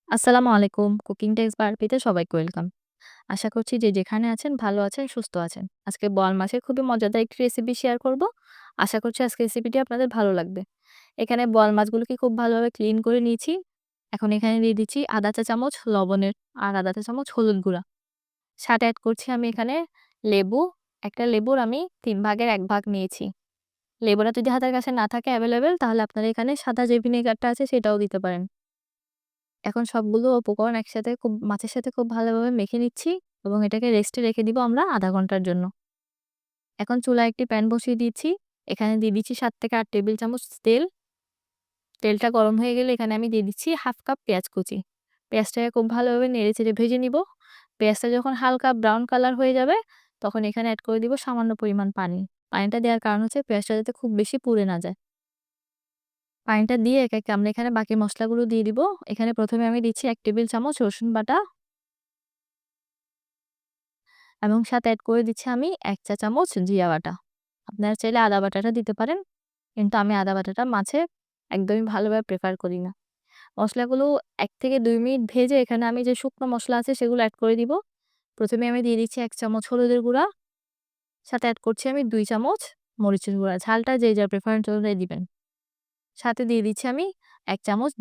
আসসালামু আলাইকুম। Cooking text বারবিতে সবাইকে ওয়েলকাম। আশা করছি যে যেখানে আছেন ভালো আছেন, সুস্থ আছেন। আজকে বোয়াল মাছের খুবই মজাদার একটি রেসিপি শেয়ার করব। আশা করছি আজকের রেসিপিটি আপনাদের ভালো লাগবে। এখানে বোয়াল মাছগুলোকে খুব ভালোভাবে ক্লিন করে নিয়েছি। এখন এখানে দিয়ে দিচ্ছি আধা চা চামচ লবণের আর আধা চা চামচ হলুদ গুঁড়া। সাথে এড করছি আমি এখানে লেবু। একটা লেবুর আমি ৩ ভাগের ১ ভাগ নিয়েছি। লেবুটা যদি হাতের কাছে না থাকে এভেইলেবল তাহলে আপনারা এখানে সাদা যে ভিনেগারটা আছে সেটাও দিতে পারেন। এখন সবগুলো উপকরণ একসাথে মাছের সাথে খুব ভালোভাবে মেখে নিচ্ছি এবং এটাকে রেস্টে রেখে দিব আমরা ০.৫ ঘন্টার জন্য। এখন চুলায় একটি প্যান বসিয়ে দিচ্ছি। এখানে দিয়ে দিচ্ছি ৭ থেকে ৮ টেবিল চামচ তেল। তেলটা গরম হয়ে গেলে এখানে আমি দিয়ে দিচ্ছি ১/২ কাপ পেঁয়াজ কুচি। পেঁয়াজটাকে খুব ভালোভাবে নেড়েচেড়ে ভেজে নিব। পেঁয়াজটা যখন হালকা ব্রাউন কালার হয়ে যাবে তখন এখানে এড করে দিব সামান্য পরিমাণ পানি। পানিটা দেওয়ার কারণ হচ্ছে পেঁয়াজটা যাতে খুব বেশি পুড়ে না যায়। পানিটা দিয়ে একে, একে আমরা এখানে বাকি মসলাগুলো দিয়ে দিব। এখানে ১ম এ আমি দিচ্ছি ১ টেবিল চামচ রসুন বাটা এবং সাথে এড করে দিচ্ছি আমি ১ চা চামচ জিরা বাটা। আপনারা চাইলে আদা বাটাটা দিতে পারেন। কিন্তু আমি আদা বাটাটা মাছে একদমই ভালোভাবে প্রেফার করি না। মসলাগুলো ১ থেকে ২ মিনিট ভেজে এখানে আমি যে শুকনো মসলা আছে সেগুলো এড করে দিব। ১ম এ আমি দিয়ে দিচ্ছি ১ চামচ হলুদের গুঁড়া, সাথে এড করছি আমি ২ চামচ মরিচের গুঁড়া। ঝালটা যে যার প্রেফারেন্স অনুযায়ী দিবেন। সাথে দিয়ে দিচ্ছি আমি ১ চামচ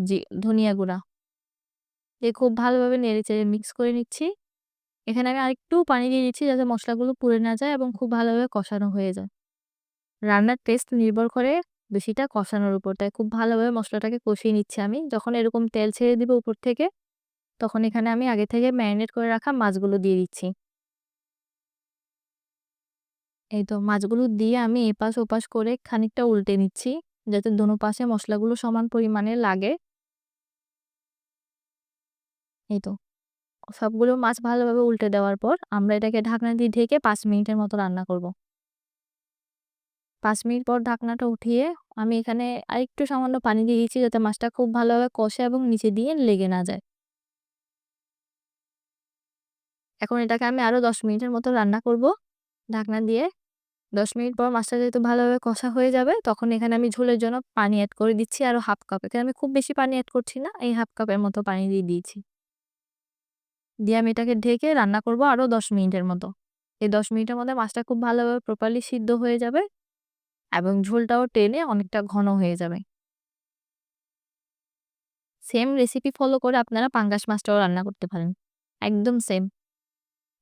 ধনিয়া গুঁড়া। দিয়ে খুব ভালোভাবে নেড়েচেড়ে মিক্স করে নিচ্ছি। এখানে আমি আরেকটু পানি দিয়ে দিচ্ছি যাতে মসলাগুলো পুড়ে না যায় এবং খুব ভালোভাবে কষানো হয়ে যায়। রান্নার টেস্ট নির্ভর করে বেশিটা কষানোর উপর। তাই খুব ভালোভাবে মসলাটাকে কষিয়ে নিচ্ছি আমি। যখন এরকম তেল ছেড়ে দিবে উপর থেকে, তখন এখানে আমি আগে থেকে ম্যারিনেট করে রাখা মাছগুলো দিয়ে দিচ্ছি। এই তো মাছগুলো দিয়ে আমি এপাশ ওপাশ করে খানিকটা উল্টে নিচ্ছি, যাতে দোনো পাশে মসলাগুলো সমান পরিমাণে লাগে। এই তো সবগুলো মাছ ভালোভাবে উল্টে দেওয়ার পর আমরা এটাকে ঢাকনা দিয়ে ঢেকে ৫ মিনিটের মতো রান্না করব। ৫ মিনিট পর ঢাকনাটা উঠিয়ে আমি এখানে আরেকটু সামান্য পানি দিয়ে দিচ্ছি যাতে মাছটা খুব ভালোভাবে কষে এবং নিচে দিয়ে লেগে না যায়। এখন এটাকে আমি আরো ১০ মিনিটের মতো রান্না করব ঢাকনা দিয়ে। ১০ মিনিট পর মাছটা যেহেতু ভালোভাবে কষা হয়ে যাবে তখন এখানে আমি ঝোলের জন্য পানি এড করে দিচ্ছি আরো ১/২ কাপ। এখানে আমি খুব বেশি পানি এড করছি না। এই ১/২ কাপের মতো পানি দিয়ে দিয়েছি। দিয়ে আমি এটাকে ঢেকে রান্না করব আরো ১০ মিনিটের মতো। এই ১০ মিনিটের মধ্যে মাছটা খুব ভালোভাবে প্রপারলি সিদ্ধ হয়ে যাবে এবং ঝোলটাও টেনে অনেকটা ঘন হয়ে যাবে। সেম রেসিপি ফলো করে আপনারা পাঙ্গাস মাছটাও রান্না করতে পারেন। একদম সেম।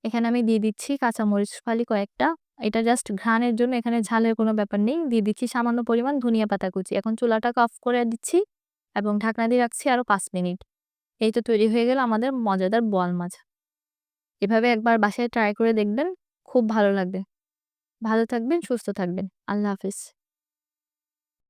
এখানে আমি দিয়ে দিচ্ছি কাঁচামরিচ ফালি কয়েকটা। এটা জাস্ট ঘ্রাণের জন্য, এখানে ঝালের কোনো ব্যাপার নেই। দিয়ে দিচ্ছি সামান্য পরিমাণ ধনিয়া পাতা কুচি। এখন চুলাটাকে অফ করে দিচ্ছি এবং ঢাকনা দিয়ে রাখছি আরো ৫ মিনিট। এই তো তৈরি হয়ে গেল আমাদের মজাদার বোয়াল মাছ। এভাবে একবার বাসায় ট্রাই করে দেখবেন, খুব ভালো লাগবে। ভালো থাকবেন, সুস্থ থাকবেন। আল্লাহ হাফেজ।